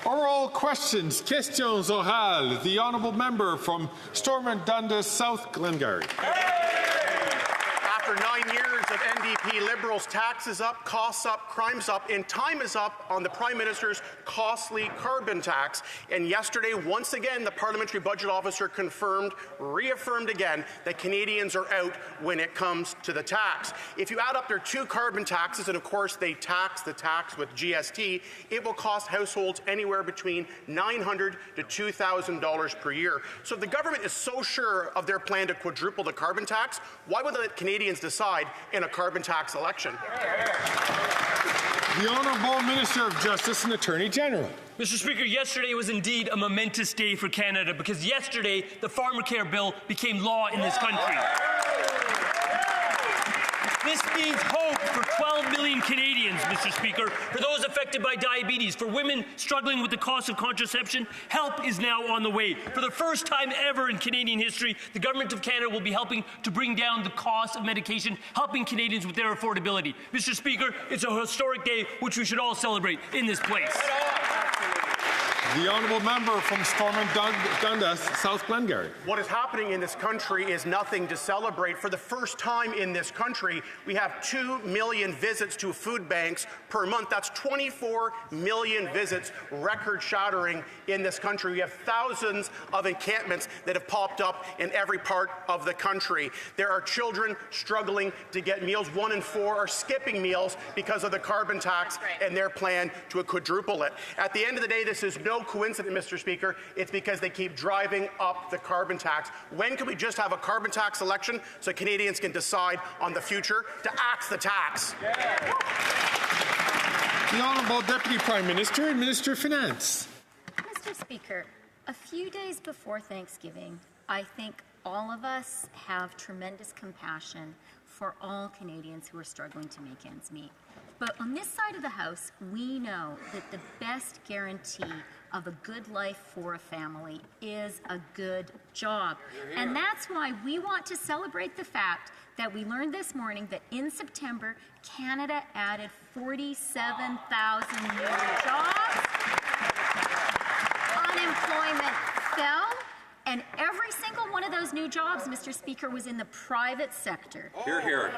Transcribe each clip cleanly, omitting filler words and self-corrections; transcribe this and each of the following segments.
Oral questions. Questions orales. The honourable member from Stormont Dundas, South Glengarry. After 9 years of NDP Liberals, taxes up, costs up, crimes up, and time is up on the Prime Minister's costly carbon tax. And yesterday, once again, the Parliamentary Budget Officer reaffirmed again that Canadians are out when it comes to the tax. If you add up their two carbon taxes, and of course they tax the tax with GST, it will cost households anywhere between $900 to $2,000 per year. So if the government is so sure of their plan to quadruple the carbon tax, why would they let Canadians decide in a carbon tax election? The Honourable Minister of Justice and Attorney General. Mr. Speaker, yesterday was indeed a momentous day for Canada because yesterday the Pharmacare Bill became law in this country. This means hope for 12 million Canadians, Mr. Speaker, for those affected by diabetes, for women struggling with the cost of contraception. Help is now on the way. For the first time ever in Canadian history, the Government of Canada will be helping to bring down the cost of medication, helping Canadians with their affordability. Mr. Speaker, it's a historic day which we should all celebrate in this place. The honourable member from Stormont Dundas, South Glengarry. What is happening in this country is nothing to celebrate. For the first time in this country, we have 2 million visits to food banks per month. That's 24 million visits, record-shattering in this country. We have thousands of encampments that have popped up in every part of the country. There are children struggling to get meals. 1 in 4 are skipping meals because of the carbon tax and their plan to quadruple it. At the end of the day, this is no coincidence, Mr. Speaker. It's because they keep driving up the carbon tax. When can we just have a carbon tax election so Canadians can decide on the future to axe the tax? The Honourable Deputy Prime Minister and Minister of Finance. Mr. Speaker, a few days before Thanksgiving, I think all of us have tremendous compassion for all Canadians who are struggling to make ends meet. But on this side of the House, we know that the best guarantee of a good life for a family is a good job. And that's why we want to celebrate the fact that we learned this morning that in September, Canada added 47,000 new jobs. Unemployment fell. And every single one of those new jobs, Mr. Speaker, was in the private sector. Hear, hear.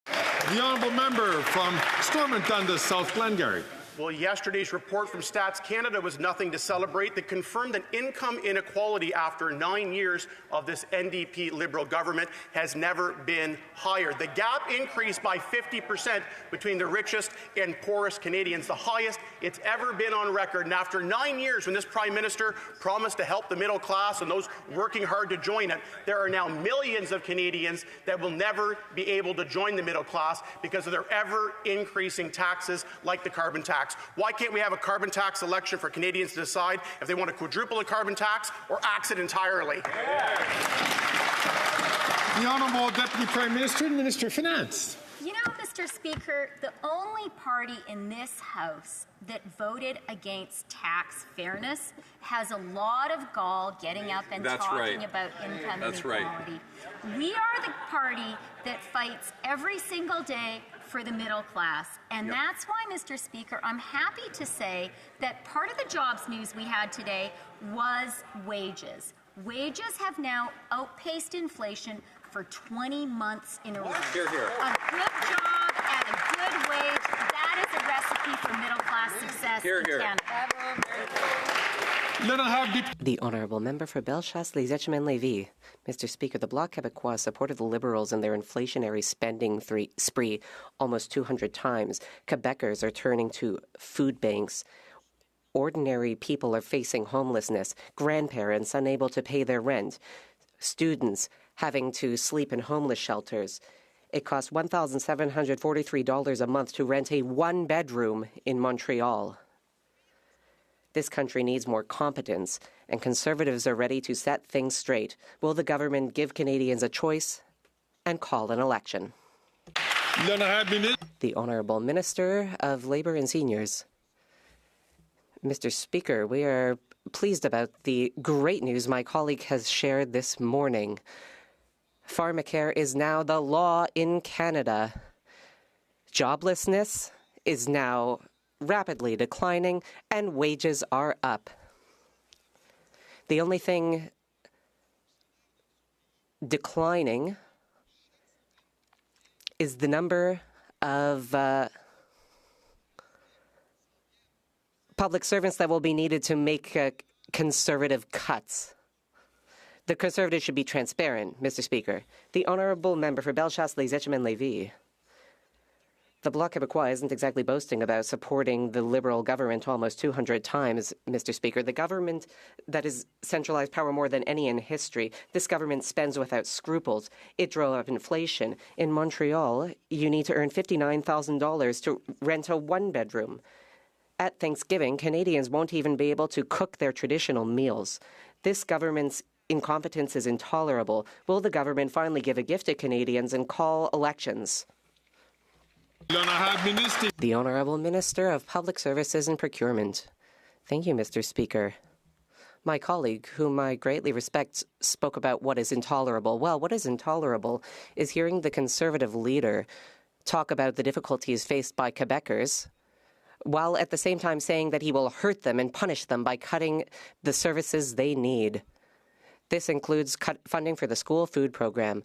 The honourable member from Stormont Dundas, South Glengarry. Well, yesterday's report from Stats Canada was nothing to celebrate. That confirmed that income inequality after 9 years of this NDP Liberal government has never been higher. The gap increased by 50% between the richest and poorest Canadians, the highest it's ever been on record. And after 9 years, when this Prime Minister promised to help the middle class and those working hard to join it, there are now millions of Canadians that will never be able to join the middle class because of their ever-increasing taxes like the carbon tax. Why can't we have a carbon tax election for Canadians to decide if they want to quadruple the carbon tax or axe it entirely? The Honourable Deputy Prime Minister and Minister of Finance. You know, Mr. Speaker, the only party in this House that voted against tax fairness has a lot of gall getting up and talking about income inequality. We are the party that fights every single day for the middle class. And that's why, Mr. Speaker, I'm happy to say that part of the jobs news we had today was wages. Wages have now outpaced inflation for 20 months in a row. Hear, hear. A good job and a good wage, that is a recipe for middle-class success in Canada. The Honourable Member for Bellechasse, Les Etchemins-Lévis. Mr. Speaker, the Bloc Québécois supported the Liberals in their inflationary spending spree almost 200 times. Quebecers are turning to food banks. Ordinary people are facing homelessness, grandparents unable to pay their rent, students having to sleep in homeless shelters. It costs $1,743 a month to rent a one-bedroom in Montreal. This country needs more competence, and Conservatives are ready to set things straight. Will the government give Canadians a choice and call an election? The Honourable Minister of Labour and Seniors. Mr. Speaker, we are pleased about the great news my colleague has shared this morning. Pharmacare is now the law in Canada. Joblessness is now rapidly declining and wages are up. The only thing declining is the number of public servants that will be needed to make conservative cuts. The Conservatives should be transparent, Mr. Speaker. The honourable member for Bellechasse-les-Etchemins-Lévis. The Bloc Québécois isn't exactly boasting about supporting the Liberal government almost 200 times, Mr. Speaker. The government that has centralized power more than any in history. This government spends without scruples. It drove up inflation. In Montreal, you need to earn $59,000 to rent a one-bedroom. At Thanksgiving, Canadians won't even be able to cook their traditional meals. This government's incompetence is intolerable. Will the government finally give a gift to Canadians and call elections? The Honourable Minister of Public Services and Procurement. Thank you, Mr. Speaker. My colleague, whom I greatly respect, spoke about what is intolerable. Well, what is intolerable is hearing the Conservative leader talk about the difficulties faced by Quebecers, while at the same time saying that he will hurt them and punish them by cutting the services they need. This includes funding for the school food program.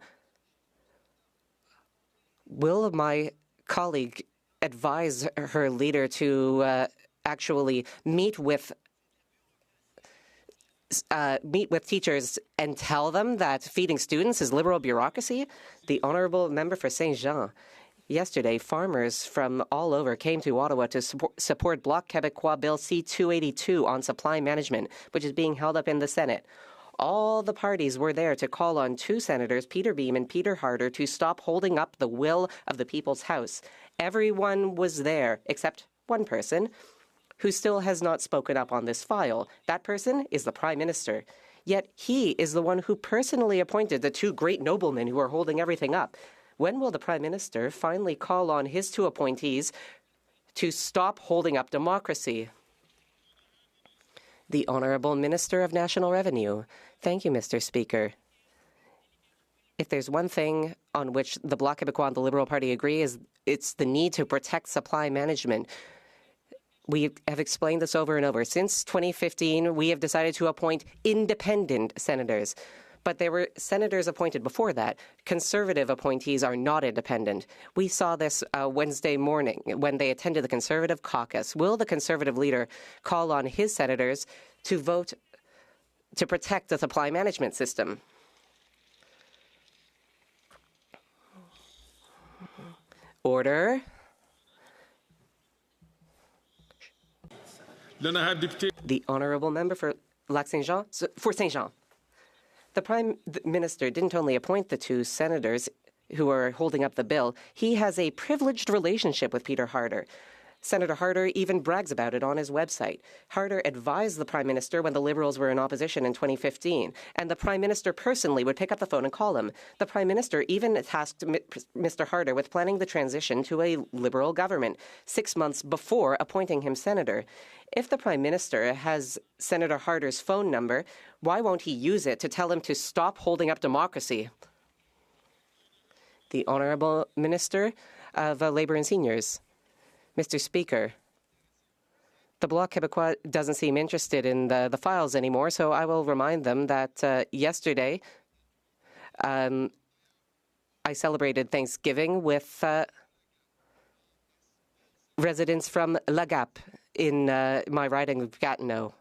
Will my colleague advise her leader to actually meet with teachers and tell them that feeding students is Liberal bureaucracy? The honourable member for Saint-Jean. Yesterday, farmers from all over came to Ottawa to support Bloc Québécois Bill C-282 on supply management, which is being held up in the Senate. All the parties were there to call on two senators, Peter Beam and Peter Harder, to stop holding up the will of the people's house. Everyone was there except one person who still has not spoken up on this file. That person is the Prime Minister. Yet he is the one who personally appointed the two great noblemen who are holding everything up. When will the Prime Minister finally call on his two appointees to stop holding up democracy? The Honourable Minister of National Revenue. Thank you, Mr. Speaker. If there's one thing on which the Bloc Québécois and the Liberal Party agree, is it's the need to protect supply management. We have explained this over and over. Since 2015, we have decided to appoint independent senators. But there were senators appointed before that. Conservative appointees are not independent. We saw this Wednesday morning when they attended the Conservative caucus. Will the Conservative leader call on his senators to vote to protect the supply management system? Order. The honourable member for Lac-Saint-Jean, for Saint-Jean. The Prime Minister didn't only appoint the two senators who are holding up the bill, he has a privileged relationship with Peter Harder. Senator Harder even brags about it on his website. Harder advised the Prime Minister when the Liberals were in opposition in 2015, and the Prime Minister personally would pick up the phone and call him. The Prime Minister even tasked Mr. Harder with planning the transition to a Liberal government 6 months before appointing him senator. If the Prime Minister has Senator Harder's phone number, why won't he use it to tell him to stop holding up democracy? The Honourable Minister of Labour and Seniors. Mr. Speaker, the Bloc Québécois doesn't seem interested in the files anymore, so I will remind them that yesterday I celebrated Thanksgiving with residents from La Gap in my riding of Gatineau.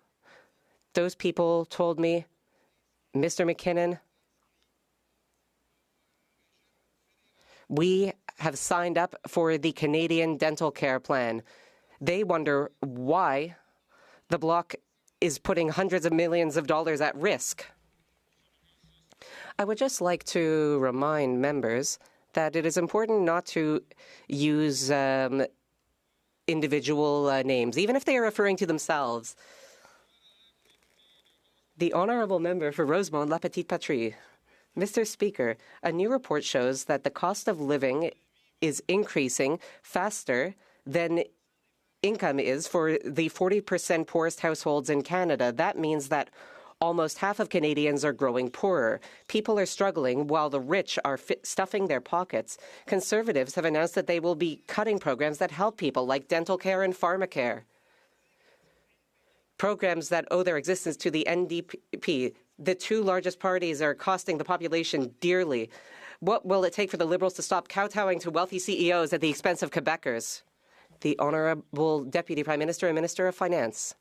Those people told me, Mr. McKinnon, we have signed up for the Canadian Dental Care Plan. They wonder why the Bloc is putting hundreds of millions of dollars at risk. I would just like to remind members that it is important not to use individual names, even if they are referring to themselves. The Honourable Member for Rosemont-La Petite Patrie. Mr. Speaker, a new report shows that the cost of living is increasing faster than income is for the 40% poorest households in Canada. That means that Almost half of Canadians are growing poorer. People are struggling while the rich are stuffing their pockets. Conservatives have announced that they will be cutting programs that help people like dental care and pharmacare. Programs that owe their existence to the NDP. The two largest parties are costing the population dearly. What will it take for the Liberals to stop kowtowing to wealthy CEOs at the expense of Quebecers? The Honourable Deputy Prime Minister and Minister of Finance.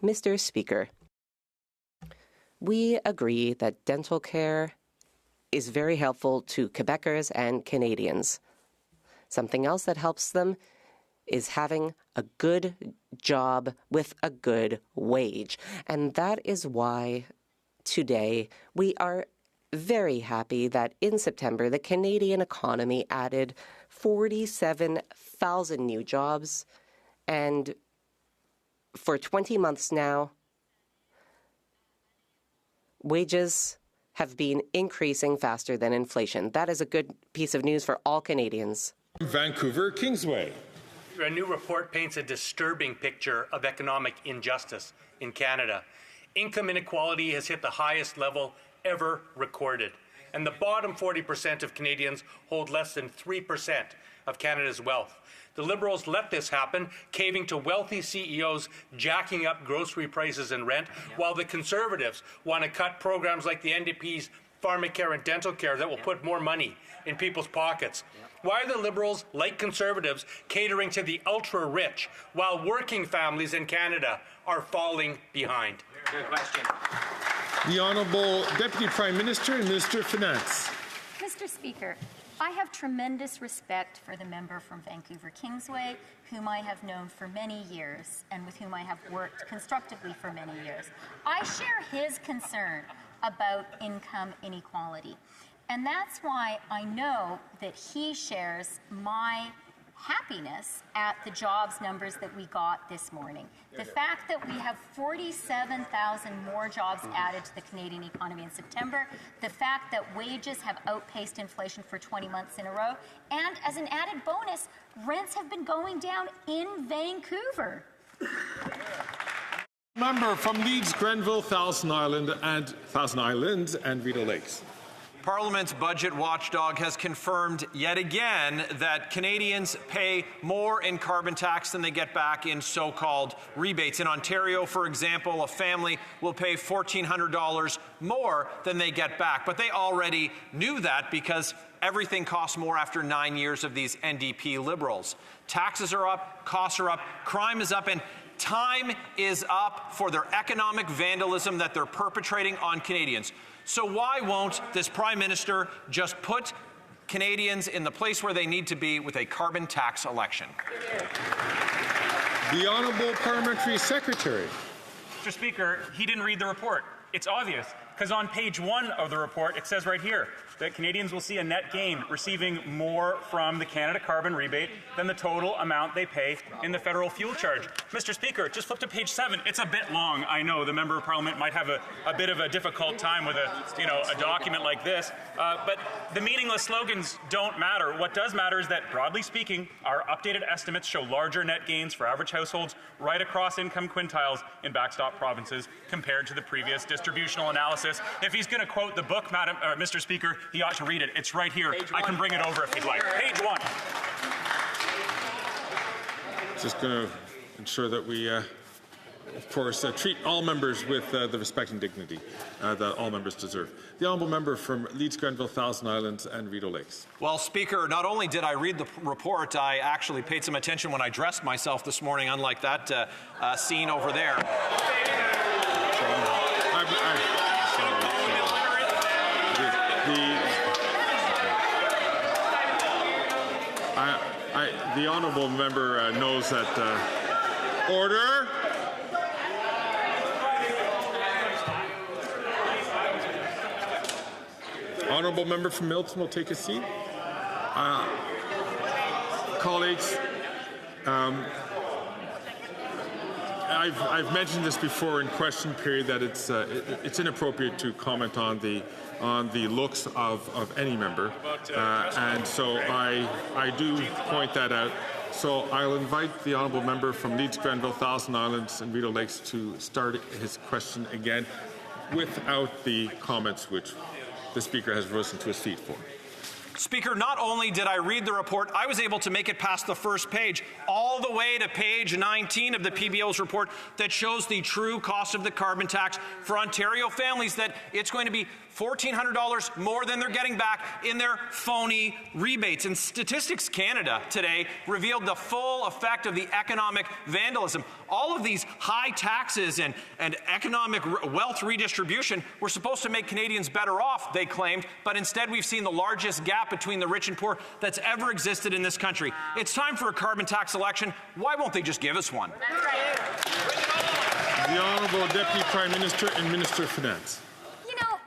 Mr. Speaker, we agree that dental care is very helpful to Quebecers and Canadians. Something else that helps them is having a good job with a good wage. And that is why today we are very happy that in September the Canadian economy added 47,000 new jobs, and for 20 months now, wages have been increasing faster than inflation. That is a good piece of news for all Canadians. Vancouver Kingsway. A new report paints a disturbing picture of economic injustice in Canada. Income inequality has hit the highest level ever recorded, and the bottom 40% of Canadians hold less than 3% of Canada's wealth. The Liberals let this happen, caving to wealthy CEOs jacking up grocery prices and rent, while the Conservatives want to cut programs like the NDP's pharmacare and dental care that will put more money in people's pockets. Why are the Liberals, like Conservatives, catering to the ultra-rich, while working families in Canada are falling behind? Good question. The Honourable Deputy Prime Minister and Minister of Finance. Mr. Speaker, I have tremendous respect for the member from Vancouver Kingsway, whom I have known for many years and with whom I have worked constructively for many years. I share his concern about income inequality. And that's why I know that he shares my happiness at the jobs numbers that we got this morning. The fact that we have 47,000 more jobs added to the Canadian economy in September, the fact that wages have outpaced inflation for 20 months in a row, and as an added bonus, rents have been going down in Vancouver. Member from Leeds, Grenville, Thousand Islands and Rideau Lakes. Parliament's budget watchdog has confirmed yet again that Canadians pay more in carbon tax than they get back in so-called rebates. In Ontario, for example, a family will pay $1,400 more than they get back. But they already knew that because everything costs more after 9 years of these NDP Liberals. Taxes are up, costs are up, crime is up, and time is up for their economic vandalism that they're perpetrating on Canadians. So why won't this Prime Minister just put Canadians in the place where they need to be with a carbon tax election? The Honourable Parliamentary Secretary. Mr. Speaker, he didn't read the report. It's obvious, because on page 1 of the report, it says right here that Canadians will see a net gain receiving more from the Canada carbon rebate than the total amount they pay in the federal fuel charge. Mr. Speaker, just flip to page 7. It's a bit long. I know the Member of Parliament might have a bit of a difficult time with a document like this, but the meaningless slogans don't matter. What does matter is that, broadly speaking, our updated estimates show larger net gains for average households right across income quintiles in backstop provinces compared to the previous distributional analysis. If he's going to quote the book, Mr. Speaker, he ought to read it. It's right here. I can bring it over if you'd like. Page 1. Just going to ensure that we, of course, treat all members with the respect and dignity that all members deserve. The Honourable Member from Leeds, Grenville, Thousand Islands and Rideau Lakes. Well, Speaker, not only did I read the report, I actually paid some attention when I dressed myself this morning, unlike that scene over there. The Honourable Member knows that order. Honourable Member from Milton will take a seat. Colleagues, I've mentioned this before in question period that it's inappropriate to comment on the looks of any member, and so I do point that out. So I'll invite the honourable member from Leeds, Grenville, Thousand Islands and Rideau Lakes to start his question again without the comments which the Speaker has risen to his feet for. Speaker, not only did I read the report, I was able to make it past the first page, all the way to page 19 of the PBO's report that shows the true cost of the carbon tax for Ontario families, that it's going to be $1,400 more than they're getting back in their phony rebates. And Statistics Canada today revealed the full effect of the economic vandalism. All of these high taxes and economic wealth redistribution were supposed to make Canadians better off, they claimed, but instead we've seen the largest gap between the rich and poor that's ever existed in this country. It's time for a carbon tax election. Why won't they just give us one? The Honourable Deputy Prime Minister and Minister of Finance.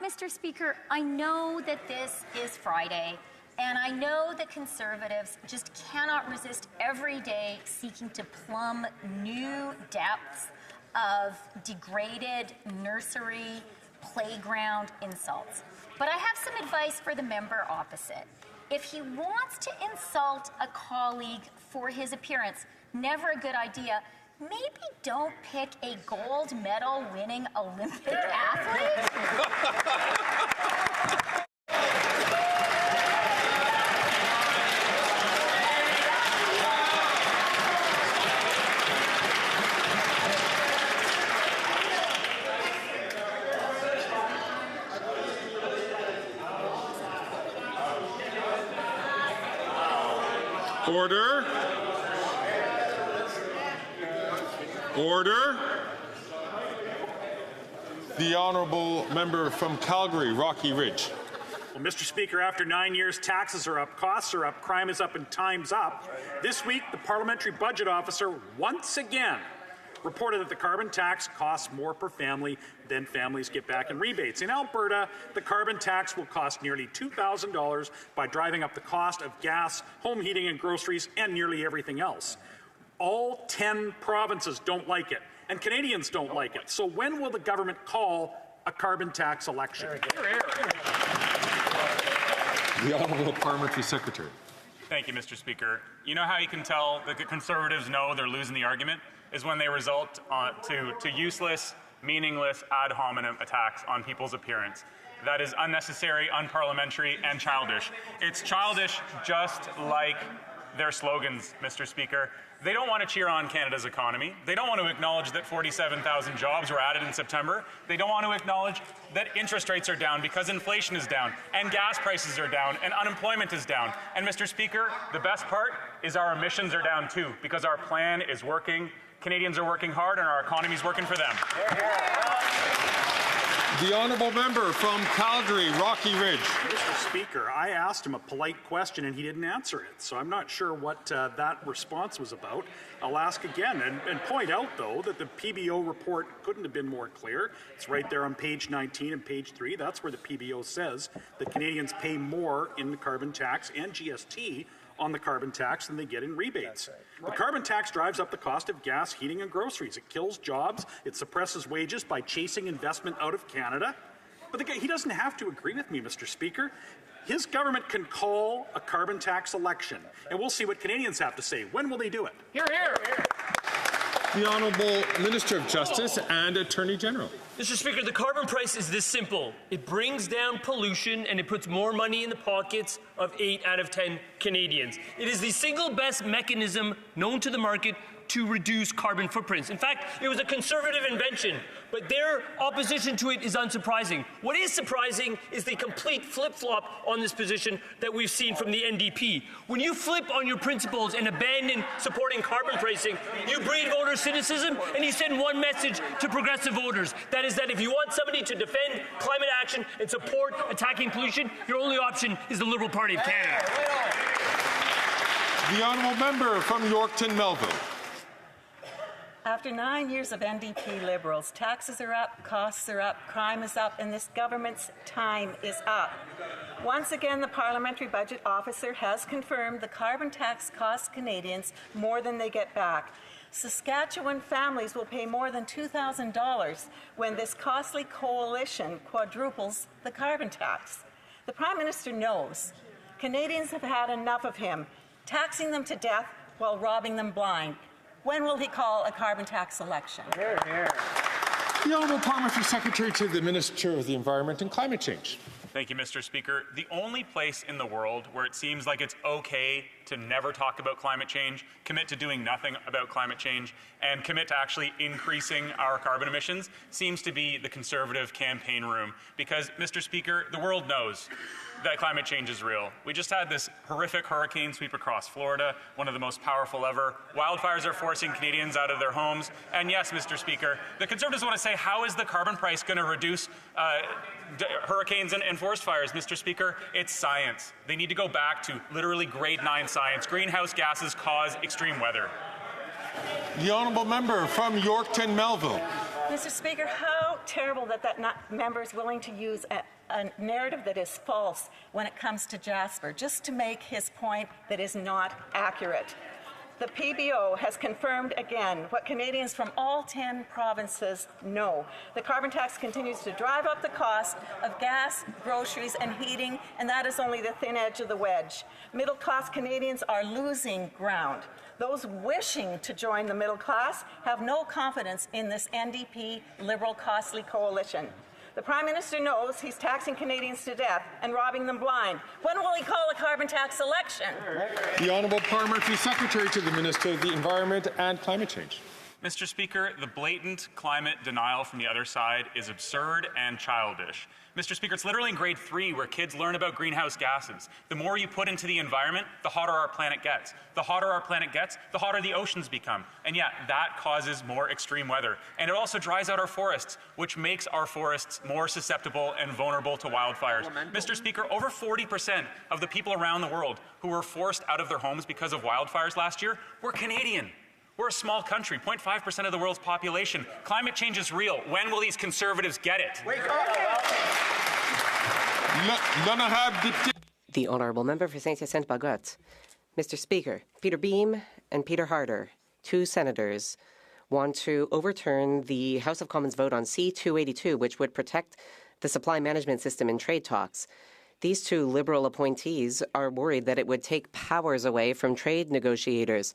Mr. Speaker, I know that this is Friday, and I know that Conservatives just cannot resist every day seeking to plumb new depths of degraded nursery playground insults. But I have some advice for the member opposite. If he wants to insult a colleague for his appearance, never a good idea, maybe don't pick a gold medal winning Olympic athlete. Order. Order. The honourable member from Calgary, Rocky Ridge. Well, Mr. Speaker, after 9 years, taxes are up, costs are up, crime is up, and time's up. This week, the Parliamentary Budget Officer once again reported that the carbon tax costs more per family than families get back in rebates. In Alberta, the carbon tax will cost nearly $2,000 by driving up the cost of gas, home heating and groceries, and nearly everything else. All 10 provinces don't like it, and Canadians don't like it. So when will the government call a carbon tax election? The Honourable Parliamentary Secretary. Thank you, Mr. Speaker. You know how you can tell that the Conservatives know they're losing the argument? Is when they result to useless, meaningless, ad hominem attacks on people's appearance. That is unnecessary, unparliamentary, and childish. It's childish just like their slogans, Mr. Speaker. They don't want to cheer on Canada's economy. They don't want to acknowledge that 47,000 jobs were added in September. They don't want to acknowledge that interest rates are down because inflation is down, and gas prices are down, and unemployment is down. And Mr. Speaker, the best part is our emissions are down too, because our plan is working. Canadians are working hard, and our economy is working for them. The honourable member from Calgary, Rocky Ridge. Mr. Speaker, I asked him a polite question and he didn't answer it, so I'm not sure what that response was about. I'll ask again and point out, though, that the PBO report couldn't have been more clear. It's right there on page 19 and page 3. That's where the PBO says that Canadians pay more in the carbon tax and GST on the carbon tax than they get in rebates. The carbon tax drives up the cost of gas, heating, and groceries. It kills jobs. It suppresses wages by chasing investment out of Canada. But he doesn't have to agree with me, Mr. Speaker. His government can call a carbon tax election, and we'll see what Canadians have to say. When will they do it? Hear, hear. The Honourable Minister of Justice and Attorney General. Mr. Speaker, the carbon price is this simple. It brings down pollution and it puts more money in the pockets of 8 out of 10 Canadians. It is the single best mechanism known to the market to reduce carbon footprints. In fact, it was a Conservative invention, but their opposition to it is unsurprising. What is surprising is the complete flip-flop on this position that we've seen from the NDP. When you flip on your principles and abandon supporting carbon pricing, you breed voter cynicism and you send one message to progressive voters. That is that if you want somebody to defend climate action and support attacking pollution, your only option is the Liberal Party of Canada. The honourable member from Yorkton, Melville. After 9 years of NDP Liberals, taxes are up, costs are up, crime is up, and this government's time is up. Once again, the Parliamentary Budget Officer has confirmed the carbon tax costs Canadians more than they get back. Saskatchewan families will pay more than $2,000 when this costly coalition quadruples the carbon tax. The Prime Minister knows Canadians have had enough of him, taxing them to death while robbing them blind. When will he call a carbon tax election? Hear, hear. The Honourable Parliamentary Secretary to the Minister of the Environment and Climate Change. Thank you, Mr. Speaker. The only place in the world where it seems like it's okay to never talk about climate change, commit to doing nothing about climate change, and commit to actually increasing our carbon emissions seems to be the Conservative campaign room. Because, Mr. Speaker, the world knows that climate change is real. We just had this horrific hurricane sweep across Florida, one of the most powerful ever. Wildfires are forcing Canadians out of their homes. And yes, Mr. Speaker, the Conservatives want to say, how is the carbon price going to reduce hurricanes and forest fires? Mr. Speaker, it's science. They need to go back to literally grade 9 science. Greenhouse gases cause extreme weather. The Honourable Member from Yorkton Melville. Mr. Speaker, how terrible that member is willing to use a narrative that is false when it comes to Jasper, just to make his point that is not accurate. The PBO has confirmed again what Canadians from all 10 provinces know. The carbon tax continues to drive up the cost of gas, groceries, and heating, and that is only the thin edge of the wedge. Middle-class Canadians are losing ground. Those wishing to join the middle class have no confidence in this NDP Liberal costly coalition. The Prime Minister knows he's taxing Canadians to death and robbing them blind. When will he call a carbon tax election? The Honourable Parliamentary Secretary to the Minister of the Environment and Climate Change. Mr. Speaker, the blatant climate denial from the other side is absurd and childish. Mr. Speaker, it's literally in grade 3 where kids learn about greenhouse gases. The more you put into the environment, the hotter our planet gets. The hotter our planet gets, the hotter the oceans become. And yeah, that causes more extreme weather. And it also dries out our forests, which makes our forests more susceptible and vulnerable to wildfires. Mr. Speaker, over 40% of the people around the world who were forced out of their homes because of wildfires last year were Canadian. We're a small country, 0.5% of the world's population. Climate change is real. When will these Conservatives get it? Wake up! The Honourable Member for Saint-Hyacinthe-Bagotte. Mr. Speaker, Peter Beam and Peter Harder, 2 senators, want to overturn the House of Commons vote on C-282, which would protect the supply management system in trade talks. These 2 Liberal appointees are worried that it would take powers away from trade negotiators.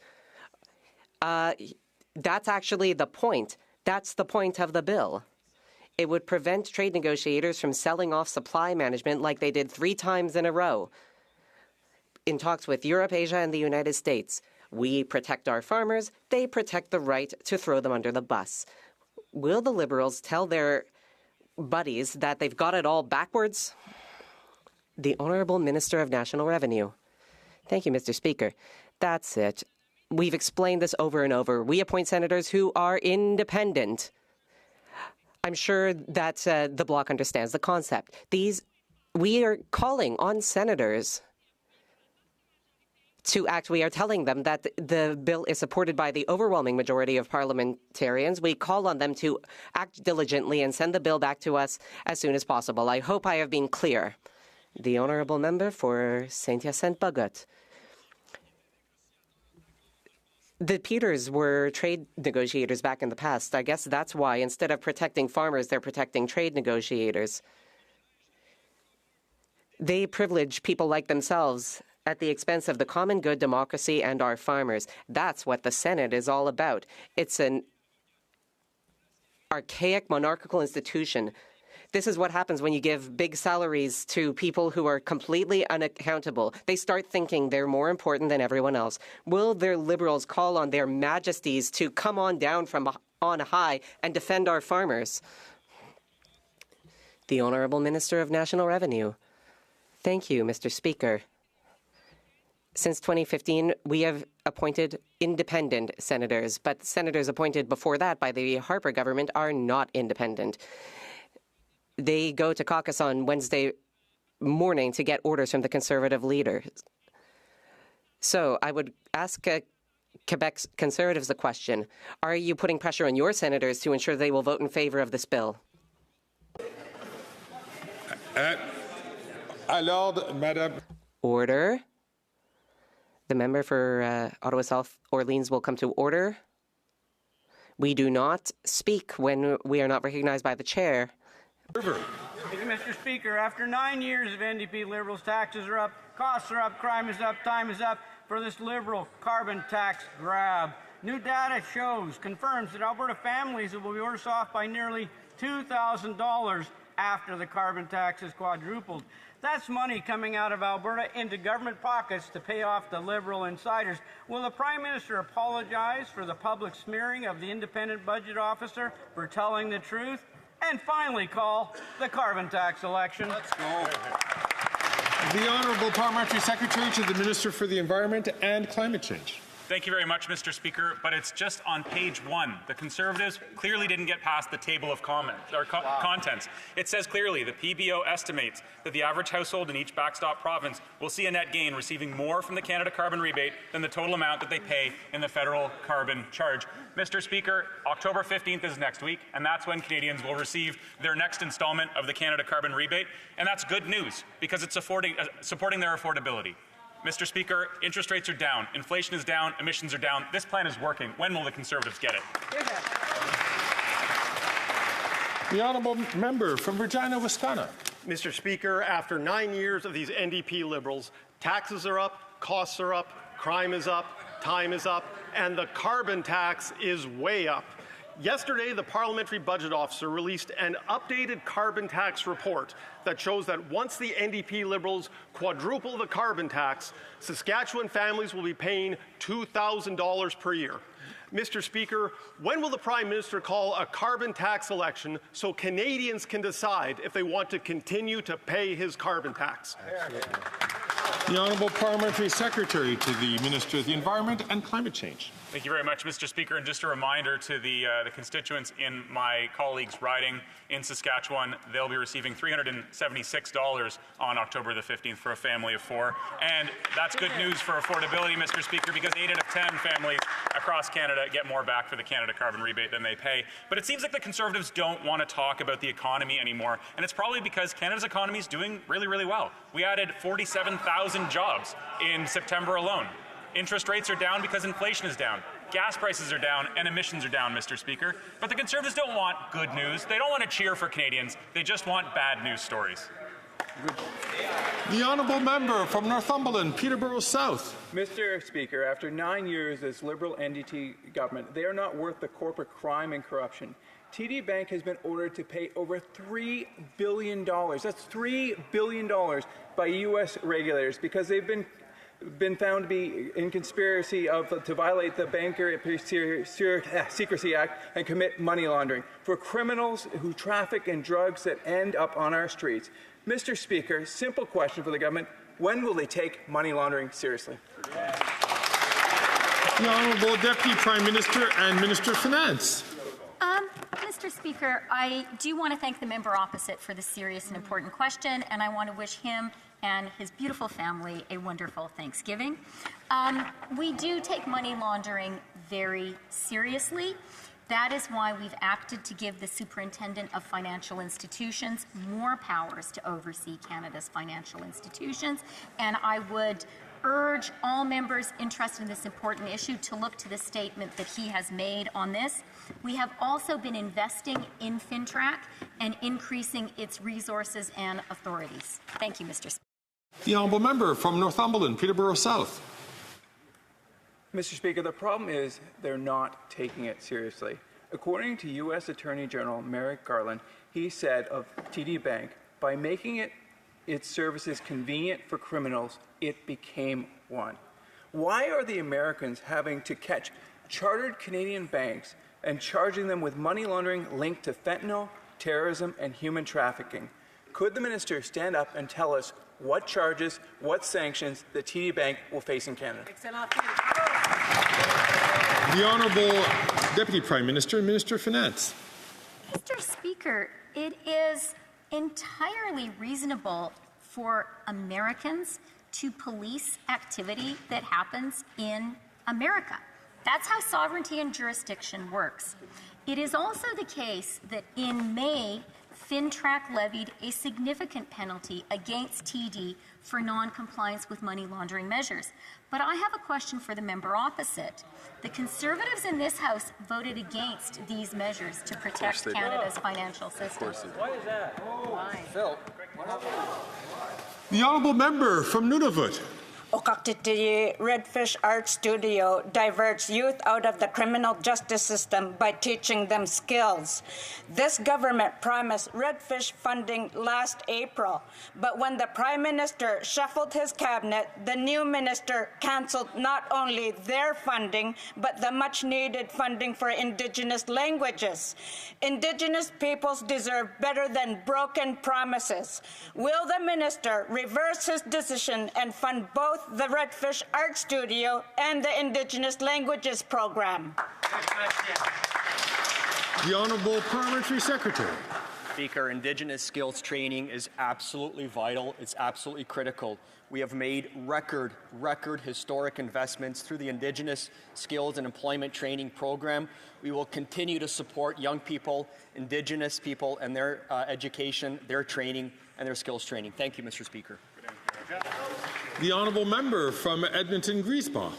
That's actually the point. That's the point of the bill. It would prevent trade negotiators from selling off supply management like they did 3 times in a row. In talks with Europe, Asia, and the United States, we protect our farmers, they protect the right to throw them under the bus. Will the Liberals tell their buddies that they've got it all backwards? The Honourable Minister of National Revenue. Thank you, Mr. Speaker. That's it. We've explained this over and over. We appoint senators who are independent. I'm sure that the Bloc understands the concept. We are calling on senators to act. We are telling them that the bill is supported by the overwhelming majority of parliamentarians. We call on them to act diligently and send the bill back to us as soon as possible. I hope I have been clear. The Honourable Member for Saint-Hyacinthe-Bagotte. The Peters were trade negotiators back in the past. I guess that's why, instead of protecting farmers, they're protecting trade negotiators. They privilege people like themselves at the expense of the common good, democracy, and our farmers. That's what the Senate is all about. It's an archaic monarchical institution. This is what happens when you give big salaries to people who are completely unaccountable. They start thinking they're more important than everyone else. Will their Liberals call on their majesties to come on down from on high and defend our farmers? The Honourable Minister of National Revenue. Thank you, Mr. Speaker. Since 2015, we have appointed independent senators, but senators appointed before that by the Harper government are not independent. They go to caucus on Wednesday morning to get orders from the Conservative leaders. So I would ask Quebec's Conservatives the question, are you putting pressure on your senators to ensure they will vote in favour of this bill? Madame. Order. The member for Ottawa South Orleans will come to order. We do not speak when we are not recognized by the chair. Mr. Speaker, after 9 years of NDP Liberals, taxes are up, costs are up, crime is up, time is up. for this Liberal carbon tax grab. New data confirms that Alberta families will be worse off by nearly $2,000 after the carbon tax is quadrupled. That's money coming out of Alberta into government pockets to pay off the Liberal insiders. Will the Prime Minister apologize for the public smearing of the independent budget officer for telling the truth? And finally call the carbon tax election. Let's go. The Honourable Parliamentary Secretary to the Minister for the Environment and Climate Change. Thank you very much, Mr. Speaker, but it's just on page 1. The Conservatives clearly didn't get past the table of contents. It says clearly the PBO estimates that the average household in each backstop province will see a net gain, receiving more from the Canada Carbon Rebate than the total amount that they pay in the federal carbon charge. Mr. Speaker, October 15th is next week, and that's when Canadians will receive their next installment of the Canada Carbon Rebate, and that's good news because it's supporting their affordability. Mr. Speaker, interest rates are down, inflation is down, emissions are down. This plan is working. When will the Conservatives get it? The Honourable Member from Regina, Wisconsin. Mr. Speaker, after 9 years of these NDP Liberals, taxes are up, costs are up, crime is up, time is up, and the carbon tax is way up. Yesterday, the Parliamentary Budget Officer released an updated carbon tax report that shows that once the NDP Liberals quadruple the carbon tax, Saskatchewan families will be paying $2,000 per year. Mr. Speaker, when will the Prime Minister call a carbon tax election so Canadians can decide if they want to continue to pay his carbon tax? The Honourable Parliamentary Secretary to the Minister of the Environment and Climate Change. Thank you very much, Mr. Speaker. And just a reminder to the constituents in my colleagues' riding in Saskatchewan, they'll be receiving $376 on October the 15th for a family of 4. And that's good news for affordability, Mr. Speaker, because 8 out of 10 families across Canada get more back for the Canada Carbon Rebate than they pay. But it seems like the Conservatives don't want to talk about the economy anymore. And it's probably because Canada's economy is doing really, really well. We added 47,000 jobs in September alone. Interest rates are down because inflation is down. Gas prices are down and emissions are down, Mr. Speaker. But the Conservatives don't want good news. They don't want to cheer for Canadians. They just want bad news stories. The Honourable Member from Northumberland, Peterborough South. Mr. Speaker, after 9 years as Liberal NDP government, they are not worth the corporate crime and corruption. TD Bank has been ordered to pay over $3 billion. That's $3 billion by U.S. regulators because they've been found to be in conspiracy to violate the Banker Secrecy Act and commit money laundering for criminals who traffic in drugs that end up on our streets. Mr. Speaker, simple question for the government: when will they take money laundering seriously? The Honourable Deputy Prime Minister and Minister of Finance. Mr. Speaker, I do want to thank the member opposite for the serious and important question, and I want to wish him and his beautiful family a wonderful Thanksgiving. We do take money laundering very seriously. That is why we've acted to give the Superintendent of Financial Institutions more powers to oversee Canada's financial institutions, and I would urge all members interested in this important issue to look to the statement that he has made on this. We have also been investing in FinTrack and increasing its resources and authorities. Thank you, Mr. Speaker. The Honourable Member from Northumberland, Peterborough South. Mr. Speaker, the problem is they're not taking it seriously. According to U.S. Attorney General Merrick Garland, he said of TD Bank, by making its services convenient for criminals, it became one. Why are the Americans having to catch chartered Canadian banks and charging them with money laundering linked to fentanyl, terrorism, and human trafficking? Could the minister stand up and tell us what charges, what sanctions the TD Bank will face in Canada? The Honourable Deputy Prime Minister and Minister of Finance. Mr. Speaker, it is entirely reasonable for Americans to police activity that happens in America. That's how sovereignty and jurisdiction works. It is also the case that in May, FinTrack levied a significant penalty against TD for non-compliance with money laundering measures. But I have a question for the member opposite. The Conservatives in this House voted against these measures to protect Canada's financial system. Why is that? Why? Phil. The Honourable Member from Nunavut. Okaktiti Redfish Art Studio diverts youth out of the criminal justice system by teaching them skills. This government promised Redfish funding last April, but when the Prime Minister shuffled his cabinet, the new minister cancelled not only their funding, but the much-needed funding for Indigenous languages. Indigenous peoples deserve better than broken promises. Will the minister reverse his decision and fund both the Redfish Art Studio and the Indigenous Languages Program? The Honourable Parliamentary Secretary. Speaker, Indigenous skills training is absolutely vital. It's absolutely critical. We have made record historic investments through the Indigenous Skills and Employment Training Program. We will continue to support young people, Indigenous people, and their education, their training, and their skills training. Thank you, Mr. Speaker. The Honourable Member from Edmonton-Griesbach.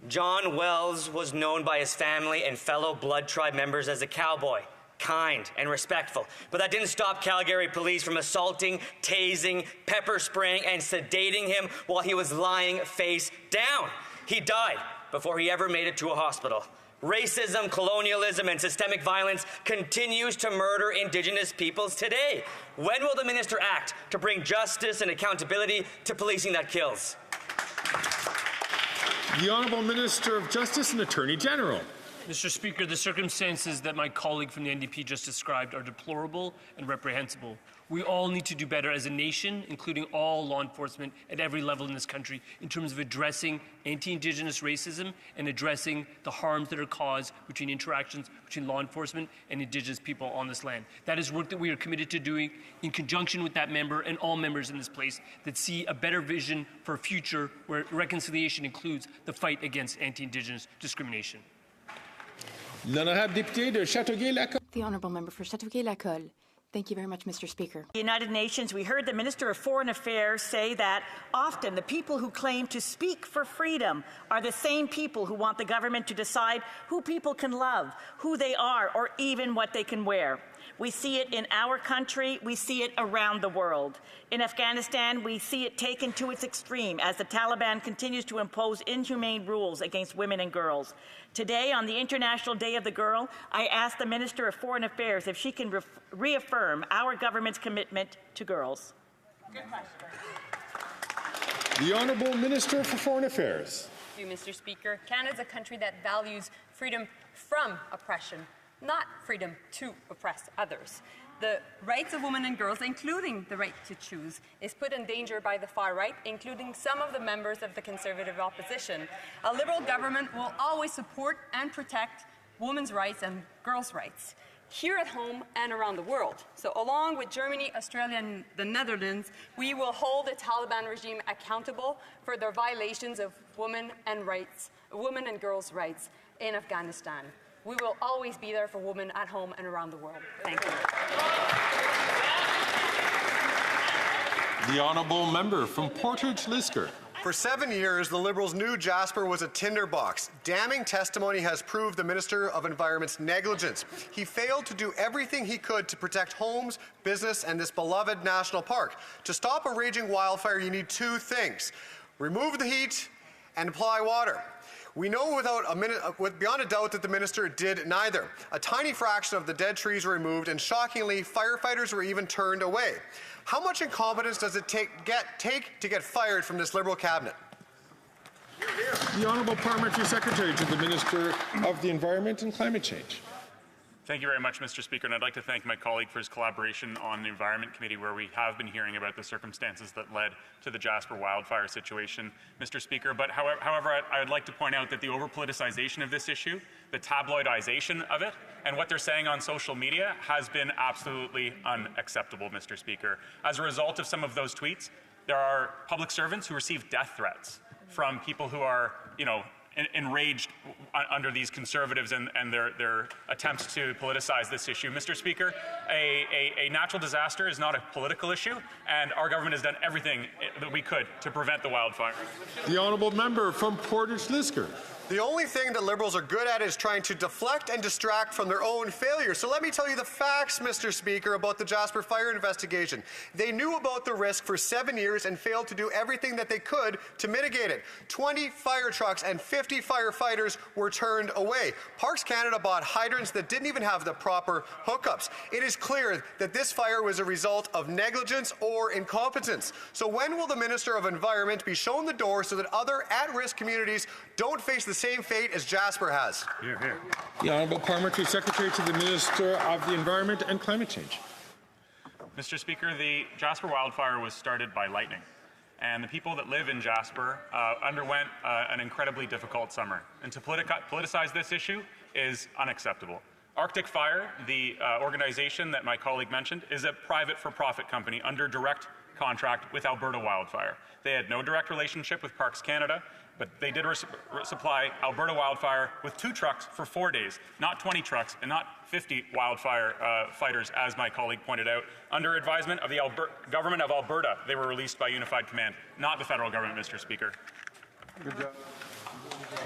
John Wells was known by his family and fellow Blood Tribe members as a cowboy, kind and respectful. But that didn't stop Calgary police from assaulting, tasing, pepper spraying, and sedating him while he was lying face down. He died before he ever made it to a hospital. Racism, colonialism, and systemic violence continues to murder Indigenous peoples today. When will the minister act to bring justice and accountability to policing that kills? The Honourable Minister of Justice and Attorney General. Mr. Speaker, the circumstances that my colleague from the NDP just described are deplorable and reprehensible. We all need to do better as a nation, including all law enforcement at every level in this country, in terms of addressing anti-Indigenous racism and addressing the harms that are caused between interactions between law enforcement and Indigenous people on this land. That is work that we are committed to doing in conjunction with that member and all members in this place that see a better vision for a future where reconciliation includes the fight against anti-Indigenous discrimination. The Honourable Member for Châteauguay-Lacolle. Thank you very much, Mr. Speaker. The United Nations, we heard the Minister of Foreign Affairs say that often the people who claim to speak for freedom are the same people who want the government to decide who people can love, who they are, or even what they can wear. We see it in our country, we see it around the world. In Afghanistan, we see it taken to its extreme as the Taliban continues to impose inhumane rules against women and girls. Today, on the International Day of the Girl, I asked the Minister of Foreign Affairs if she can reaffirm our government's commitment to girls. Good question. The Honourable Minister for Foreign Affairs. Thank you, Mr. Speaker. Canada is a country that values freedom from oppression, not freedom to oppress others. The rights of women and girls, including the right to choose, is put in danger by the far right, including some of the members of the Conservative opposition. A Liberal government will always support and protect women's rights and girls' rights, here at home and around the world. So along with Germany, Australia, and the Netherlands, we will hold the Taliban regime accountable for their violations of women and girls' rights in Afghanistan. We will always be there for women at home and around the world. Thank you. The Honourable Member from Portage Lisker. For 7 years, the Liberals knew Jasper was a tinderbox. Damning testimony has proved the Minister of Environment's negligence. He failed to do everything he could to protect homes, business, and this beloved national park. To stop a raging wildfire, you need two things: remove the heat and apply water. We know beyond a doubt that the minister did neither. A tiny fraction of the dead trees were removed, and shockingly, firefighters were even turned away. How much incompetence does it take to get fired from this Liberal cabinet? The Honourable Parliamentary Secretary to the Minister of the Environment and Climate Change. Thank you very much, Mr. Speaker, and I'd like to thank my colleague for his collaboration on the Environment Committee, where we have been hearing about the circumstances that led to the Jasper wildfire situation, Mr. Speaker. But however, I would like to point out that the over-politicization of this issue, the tabloidization of it, and what they're saying on social media has been absolutely unacceptable, Mr. Speaker. As a result of some of those tweets, there are public servants who receive death threats from people who are, enraged under these conservatives and their attempts to politicize this issue. Mr. Speaker, a natural disaster is not a political issue, and our government has done everything that we could to prevent the wildfire. The Honourable Member from Portage Lisker. The only thing that Liberals are good at is trying to deflect and distract from their own failure. So let me tell you the facts, Mr. Speaker, about the Jasper fire investigation. They knew about the risk for 7 years and failed to do everything that they could to mitigate it. 20 fire trucks and 50 firefighters were turned away. Parks Canada bought hydrants that didn't even have the proper hookups. It is clear that this fire was a result of negligence or incompetence. So when will the Minister of Environment be shown the door so that other at-risk communities don't face the same fate as Jasper has? Here, here. The Honourable Parliamentary Secretary to the Minister of the Environment and Climate Change. Mr. Speaker, the Jasper wildfire was started by lightning, and the people that live in Jasper underwent an incredibly difficult summer. And to politicize this issue is unacceptable. Arctic Fire, the organization that my colleague mentioned, is a private for-profit company under direct contract with Alberta Wildfire. They had no direct relationship with Parks Canada, but they did supply Alberta Wildfire with 2 trucks for 4 days, not 20 trucks and not 50 wildfire fighters, as my colleague pointed out. Under advisement of the government of Alberta, they were released by Unified Command, not the federal government, Mr. Speaker. Good job.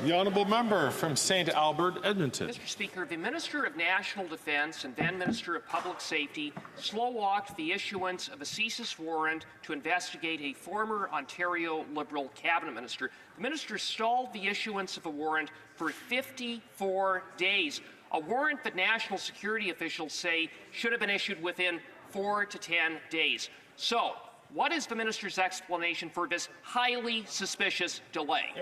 The honourable member from St. Albert, Edmonton. Mr. Speaker, the Minister of National Defence and then Minister of Public Safety slow-walked the issuance of a CSIS warrant to investigate a former Ontario Liberal cabinet minister. The minister stalled the issuance of a warrant for 54 days, a warrant that national security officials say should have been issued within 4 to 10 days. So, what is the minister's explanation for this highly suspicious delay?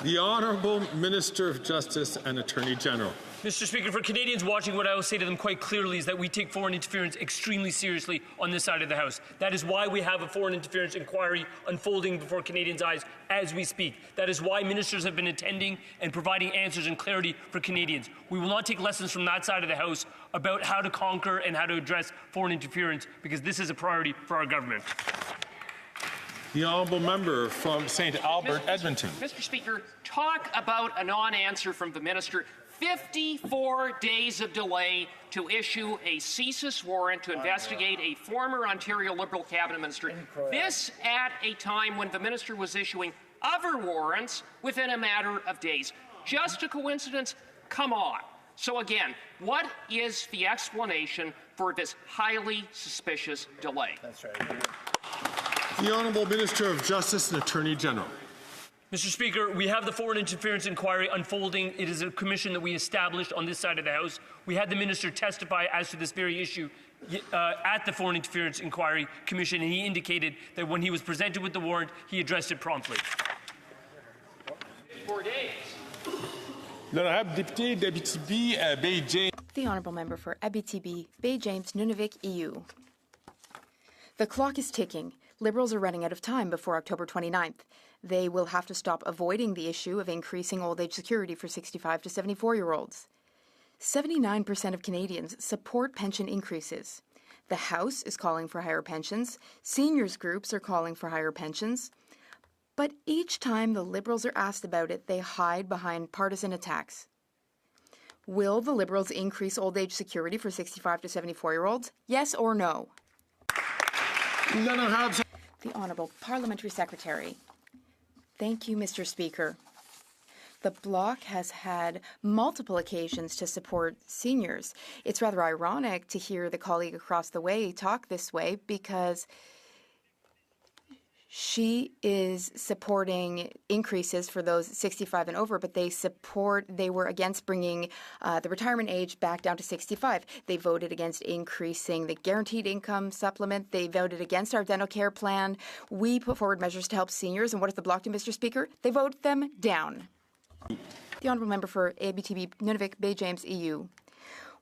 The Honourable Minister of Justice and Attorney General. Mr. Speaker, for Canadians watching, what I will say to them quite clearly is that we take foreign interference extremely seriously on this side of the House. That is why we have a foreign interference inquiry unfolding before Canadians' eyes as we speak. That is why ministers have been attending and providing answers and clarity for Canadians. We will not take lessons from that side of the House about how to conquer and how to address foreign interference, because this is a priority for our government. The honourable member from St. Albert, Edmonton. Mr. Speaker, talk about a non-answer from the minister. 54 days of delay to issue a CSIS warrant to investigate a former Ontario Liberal cabinet minister. This at a time when the minister was issuing other warrants within a matter of days. Just a coincidence? Come on. So again, what is the explanation for this highly suspicious delay? That's right. The Honourable Minister of Justice and Attorney General. Mr. Speaker, we have the foreign interference inquiry unfolding. It is a commission that we established on this side of the House. We had the minister testify as to this very issue at the Foreign Interference Inquiry Commission, and he indicated that when he was presented with the warrant, he addressed it promptly. 4 days. The Honourable Member for Abitibi, Bay James, Nunavik, EU. The clock is ticking. Liberals are running out of time before October 29th. They will have to stop avoiding the issue of increasing old age security for 65 to 74-year-olds. 79% of Canadians support pension increases. The House is calling for higher pensions. Seniors groups are calling for higher pensions. But each time the Liberals are asked about it, they hide behind partisan attacks. Will the Liberals increase old age security for 65 to 74-year-olds? Yes or no? The Honourable Parliamentary Secretary. Thank you, Mr. Speaker. The Bloc has had multiple occasions to support seniors. It's rather ironic to hear the colleague across the way talk this way, because she is supporting increases for those 65 and over, but they were against bringing the retirement age back down to 65. They voted against increasing the guaranteed income supplement. They voted against our dental care plan. We put forward measures to help seniors, and what does the Bloc do, Mr. Speaker? They vote them down. The Honourable Member for ABTB, Nunavik, Bay James, EU.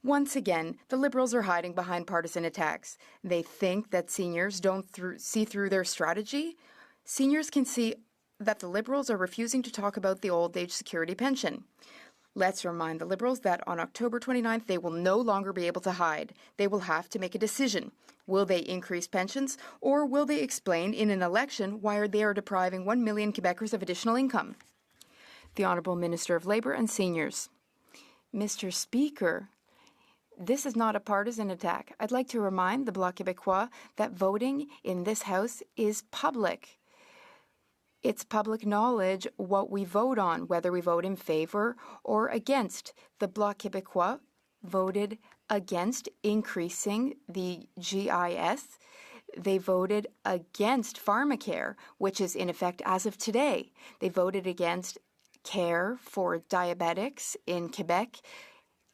Once again, the Liberals are hiding behind partisan attacks. They think that seniors don't see through their strategy. Seniors can see that the Liberals are refusing to talk about the old age security pension. Let's remind the Liberals that on October 29th, they will no longer be able to hide. They will have to make a decision. Will they increase pensions, or will they explain in an election why they are depriving 1 million Quebecers of additional income? The Honourable Minister of Labour and Seniors. Mr. Speaker, this is not a partisan attack. I'd like to remind the Bloc Québécois that voting in this House is public. It's public knowledge what we vote on, whether we vote in favor or against. The Bloc Québécois voted against increasing the GIS. They voted against pharmacare, which is in effect as of today. They voted against care for diabetics in Quebec.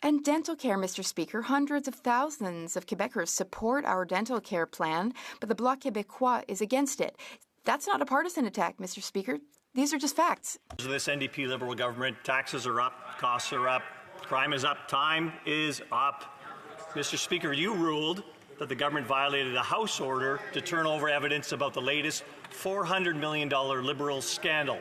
And dental care, Mr. Speaker. Hundreds of thousands of Quebecers support our dental care plan, but the Bloc Québécois is against it. That's not a partisan attack, Mr. Speaker. These are just facts. This NDP Liberal government, taxes are up, costs are up, crime is up, time is up. Mr. Speaker, you ruled that the government violated a House order to turn over evidence about the latest $400 million Liberal scandal,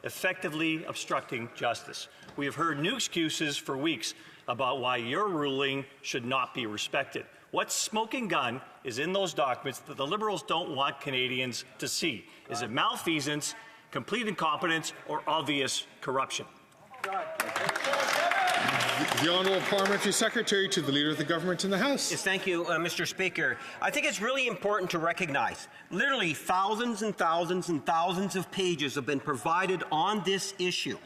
effectively obstructing justice. We have heard new excuses for weeks about why your ruling should not be respected. What smoking gun is in those documents that the Liberals don't want Canadians to see? Is it malfeasance, complete incompetence, or obvious corruption? The Honourable Parliamentary Secretary to the Leader of the Government in the House. Yes, thank you, Mr. Speaker. I think it's really important to recognize literally thousands and thousands and thousands of pages have been provided on this issue.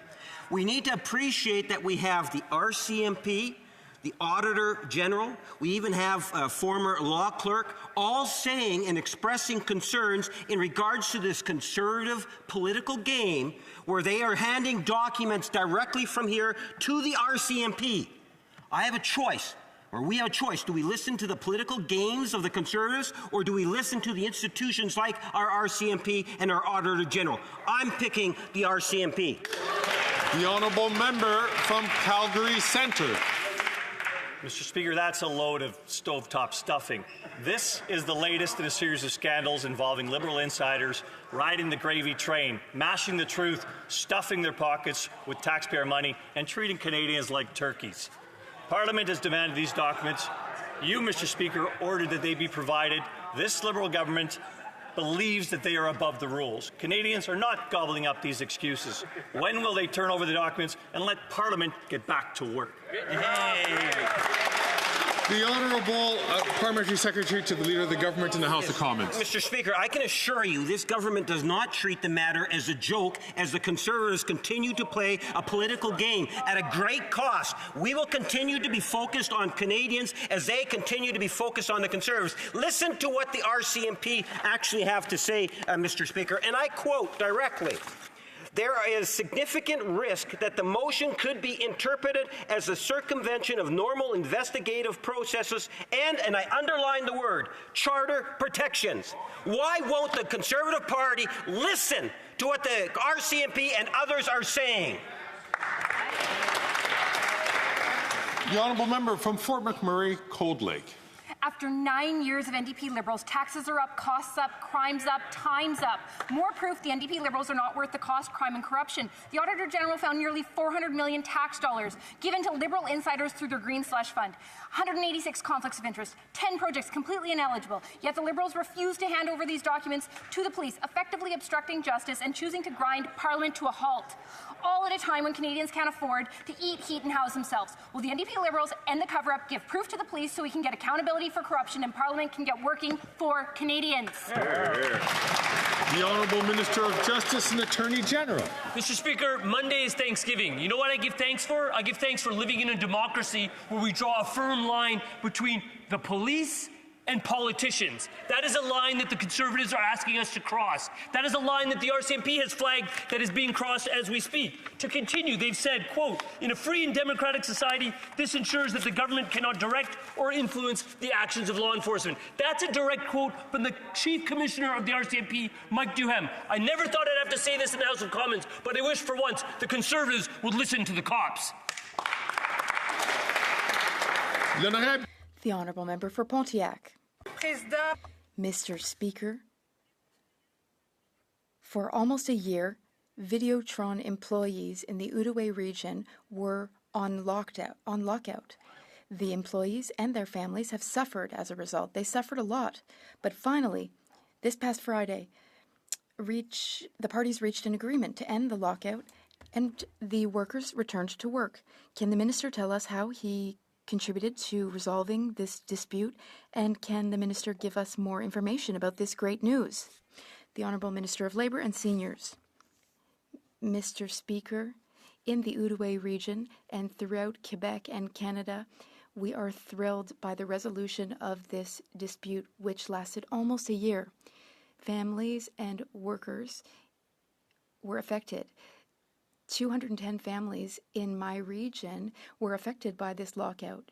We need to appreciate that we have the RCMP, the Auditor General, we even have a former law clerk, all saying and expressing concerns in regards to this conservative political game where they are handing documents directly from here to the RCMP. I have a choice, or we have a choice. Do we listen to the political games of the Conservatives, or do we listen to the institutions like our RCMP and our Auditor General? I'm picking the RCMP. The Honourable Member from Calgary Centre. Mr. Speaker, that's a load of stovetop stuffing. This is the latest in a series of scandals involving Liberal insiders riding the gravy train, mashing the truth, stuffing their pockets with taxpayer money, and treating Canadians like turkeys. Parliament has demanded these documents. You, Mr. Speaker, ordered that they be provided. This Liberal government believes that they are above the rules. Canadians are not gobbling up these excuses. When will they turn over the documents and let Parliament get back to work? The Honourable Parliamentary Secretary to the Leader of the Government in the House of Commons. Mr. Speaker, I can assure you this government does not treat the matter as a joke as the Conservatives continue to play a political game at a great cost. We will continue to be focused on Canadians as they continue to be focused on the Conservatives. Listen to what the RCMP actually have to say, Mr. Speaker, and I quote directly. There is significant risk that the motion could be interpreted as a circumvention of normal investigative processes and I underline the word, charter protections. Why won't the Conservative Party listen to what the RCMP and others are saying? The Honourable Member from Fort McMurray, Cold Lake. After 9 years of NDP Liberals, taxes are up, costs up, crime's up, time's up. More proof the NDP Liberals are not worth the cost, crime, and corruption. The Auditor General found nearly $400 million tax dollars given to Liberal insiders through their Green Slush Fund. 186 conflicts of interest, 10 projects completely ineligible. Yet the Liberals refuse to hand over these documents to the police, effectively obstructing justice and choosing to grind Parliament to a halt. All at a time when Canadians can't afford to eat, heat, and house themselves. Will the NDP Liberals end the cover-up, give proof to the police so we can get accountability for corruption and Parliament can get working for Canadians? The Honourable Minister of Justice and Attorney General. Mr. Speaker, Monday is Thanksgiving. You know what I give thanks for? I give thanks for living in a democracy where we draw a firm line between the police and politicians. That is a line that the Conservatives are asking us to cross. That is a line that the RCMP has flagged that is being crossed as we speak. To continue, they've said, quote, in a free and democratic society, this ensures that the government cannot direct or influence the actions of law enforcement. That's a direct quote from the Chief Commissioner of the RCMP, Mike Duhem. I never thought I'd have to say this in the House of Commons, but I wish for once the Conservatives would listen to the cops. The Honourable Member for Pontiac. Mr. Speaker, for almost a year, Videotron employees in the Outaouais region were on lockout. The employees and their families have suffered as a result. They suffered a lot. But finally, this past Friday, the parties reached an agreement to end the lockout and the workers returned to work. Can the minister tell us how he contributed to resolving this dispute, and can the minister give us more information about this great news? The Honourable Minister of Labour and Seniors. Mr. Speaker, in the Outaouais region and throughout Quebec and Canada, we are thrilled by the resolution of this dispute, which lasted almost a year. Families and workers were affected. 210 families in my region were affected by this lockout.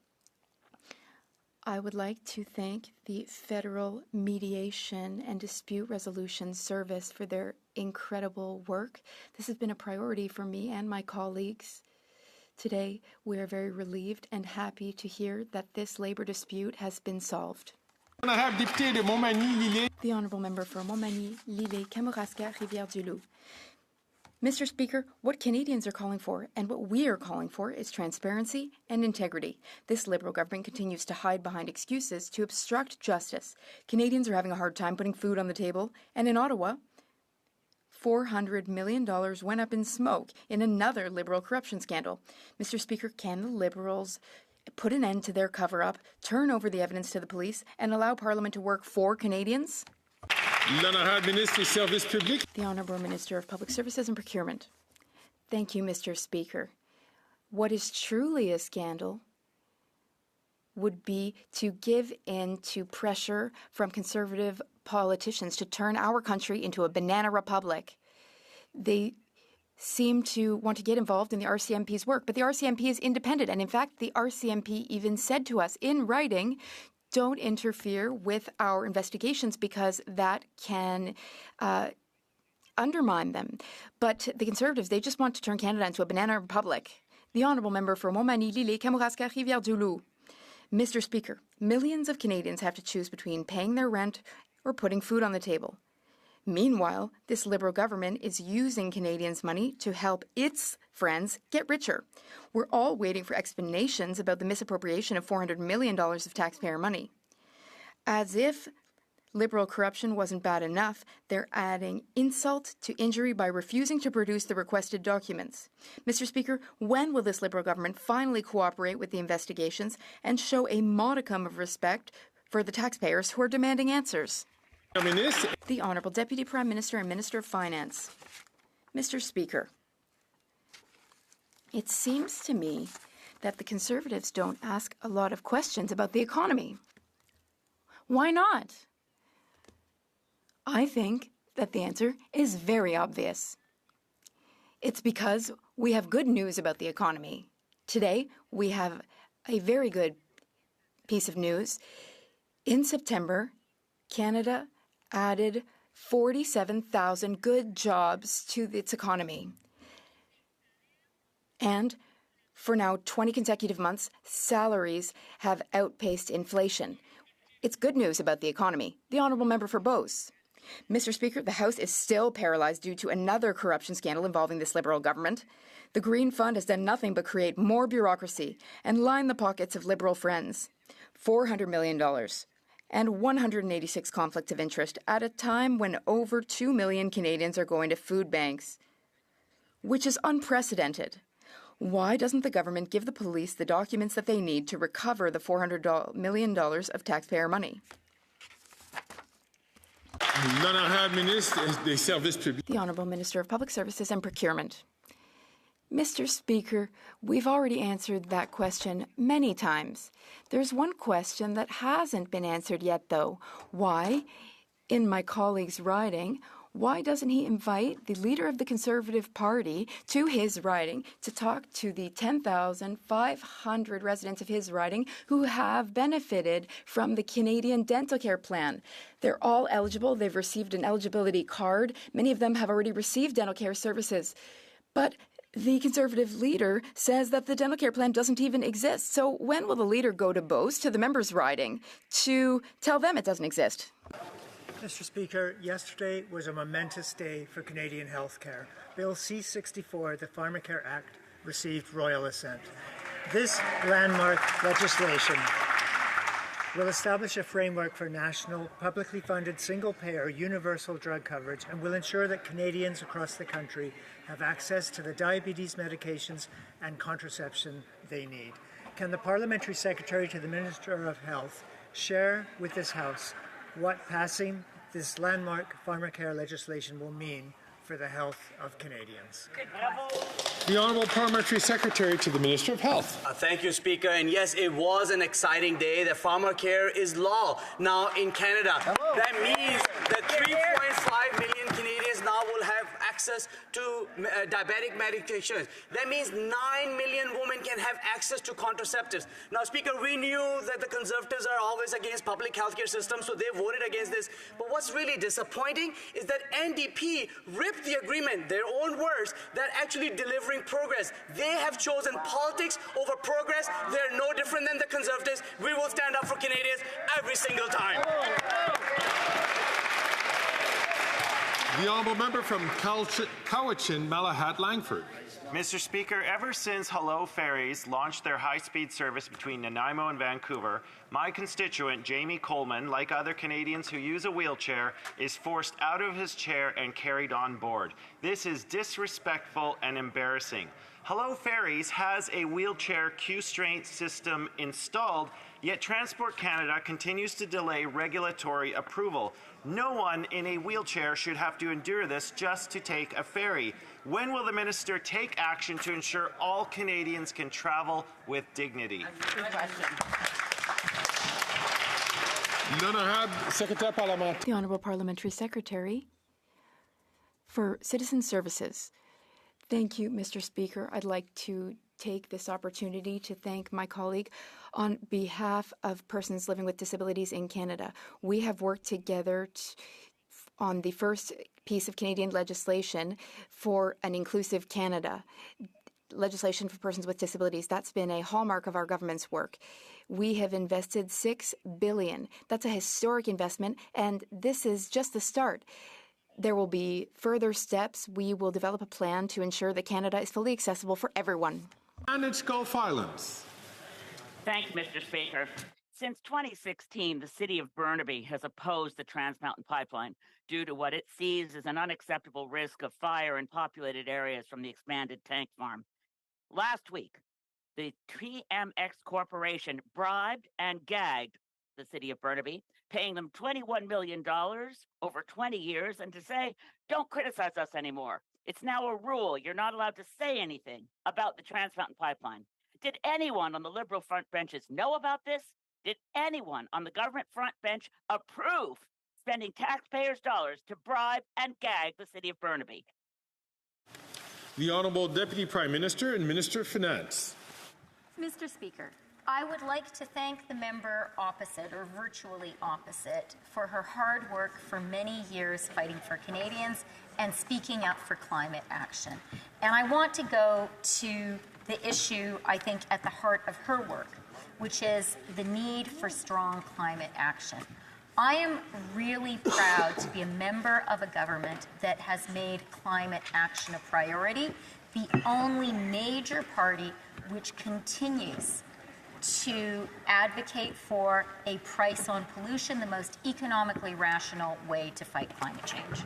I would like to thank the Federal Mediation and Dispute Resolution Service for their incredible work. This has been a priority for me and my colleagues. Today, we are very relieved and happy to hear that this labor dispute has been solved. The Honourable Member for Montmagny, Lille, Kamouraska, Rivière-du-Loup. Mr. Speaker, what Canadians are calling for and what we are calling for is transparency and integrity. This Liberal government continues to hide behind excuses to obstruct justice. Canadians are having a hard time putting food on the table, and in Ottawa, $400 million went up in smoke in another Liberal corruption scandal. Mr. Speaker, can the Liberals put an end to their cover-up, turn over the evidence to the police, and allow Parliament to work for Canadians? The Honourable Minister of Public Services and Procurement. Thank you, Mr. Speaker. What is truly a scandal would be to give in to pressure from Conservative politicians to turn our country into a banana republic. They seem to want to get involved in the RCMP's work, but the RCMP is independent, and in fact, the RCMP even said to us in writing, don't interfere with our investigations because that can undermine them. But the Conservatives, they just want to turn Canada into a banana republic. The Honourable Member for Montmagny, Lille, Kamouraska, Rivière-du-Loup. Mr. Speaker, millions of Canadians have to choose between paying their rent or putting food on the table. Meanwhile, this Liberal government is using Canadians' money to help its friends get richer. We're all waiting for explanations about the misappropriation of $400 million of taxpayer money. As if Liberal corruption wasn't bad enough, they're adding insult to injury by refusing to produce the requested documents. Mr. Speaker, when will this Liberal government finally cooperate with the investigations and show a modicum of respect for the taxpayers who are demanding answers? The Honourable Deputy Prime Minister and Minister of Finance. Mr. Speaker, it seems to me that the Conservatives don't ask a lot of questions about the economy. Why not? I think that the answer is very obvious. It's because we have good news about the economy. Today, we have a very good piece of news. In September, Canada added 47,000 good jobs to its economy. And for now 20 consecutive months, salaries have outpaced inflation. It's good news about the economy. The Honourable Member for Beauce. Mr. Speaker, the House is still paralysed due to another corruption scandal involving this Liberal government. The Green Fund has done nothing but create more bureaucracy and line the pockets of Liberal friends. $400 million. And 186 conflicts of interest at a time when over 2 million Canadians are going to food banks, which is unprecedented. Why doesn't the government give the police the documents that they need to recover the $400 million of taxpayer money? The Honourable Minister of Public Services and Procurement. Mr. Speaker, we've already answered that question many times. There's one question that hasn't been answered yet, though. Why, in my colleague's riding, why doesn't he invite the leader of the Conservative Party to his riding to talk to the 10,500 residents of his riding who have benefited from the Canadian Dental Care Plan? They're all eligible. They've received an eligibility card. Many of them have already received dental care services. But the Conservative leader says that the dental care plan doesn't even exist. So when will the leader go to Beauce, to the members' riding, to tell them it doesn't exist? Mr. Speaker, yesterday was a momentous day for Canadian health care. Bill C-64, the Pharmacare Act, received royal assent. This landmark legislation will establish a framework for national, publicly funded, single-payer, universal drug coverage and will ensure that Canadians across the country have access to the diabetes medications and contraception they need. Can the Parliamentary Secretary to the Minister of Health share with this House what passing this landmark pharmacare legislation will mean for the health of Canadians. The Honourable Parliamentary Secretary to the Minister of Health. Thank you, Speaker. And yes, it was an exciting day. The pharmacare is law now in Canada. Hello. That means that 3.5 million Canadians now will have access to diabetic medications. That means 9 million women can have access to contraceptives. Now, Speaker, we knew that the Conservatives are always against public healthcare systems, so they voted against this. But what's really disappointing is that NDP ripped the agreement, their own words, that actually delivering progress. They have chosen politics over progress. They're no different than the Conservatives. We will stand up for Canadians every single time. The Honourable Member from Cowichan, Malahat, Langford. Mr. Speaker, ever since Hello Ferries launched their high-speed service between Nanaimo and Vancouver, my constituent, Jamie Coleman, like other Canadians who use a wheelchair, is forced out of his chair and carried on board. This is disrespectful and embarrassing. Hello Ferries has a wheelchair constraint system installed, yet Transport Canada continues to delay regulatory approval. No one in a wheelchair should have to endure this just to take a ferry. When will the minister take action to ensure all Canadians can travel with dignity? The Honourable Parliamentary Secretary for Citizen Services. Thank you, Mr. Speaker. I'd like to take this opportunity to thank my colleague on behalf of persons living with disabilities in Canada. We have worked together on the first piece of Canadian legislation for an inclusive Canada. Legislation for persons with disabilities. That's been a hallmark of our government's work. We have invested $6 billion. That's a historic investment, and this is just the start. There will be further steps. We will develop a plan to ensure that Canada is fully accessible for everyone. Managed Gulf Islands. Thanks, Mr. Speaker. Since 2016, the City of Burnaby has opposed the Trans Mountain Pipeline due to what it sees as an unacceptable risk of fire in populated areas from the expanded tank farm. Last week, the TMX Corporation bribed and gagged the City of Burnaby, paying them $21 million over 20 years, and to say, don't criticize us anymore. It's now a rule. You're not allowed to say anything about the Trans Mountain Pipeline. Did anyone on the Liberal front benches know about this? Did anyone on the government front bench approve spending taxpayers' dollars to bribe and gag the City of Burnaby? The Honourable Deputy Prime Minister and Minister of Finance. Mr. Speaker, I would like to thank the member opposite, or virtually opposite, for her hard work for many years fighting for Canadians and speaking up for climate action. And I want to go to the issue, I think, at the heart of her work, which is the need for strong climate action. I am really proud to be a member of a government that has made climate action a priority, the only major party which continues to advocate for a price on pollution, the most economically rational way to fight climate change.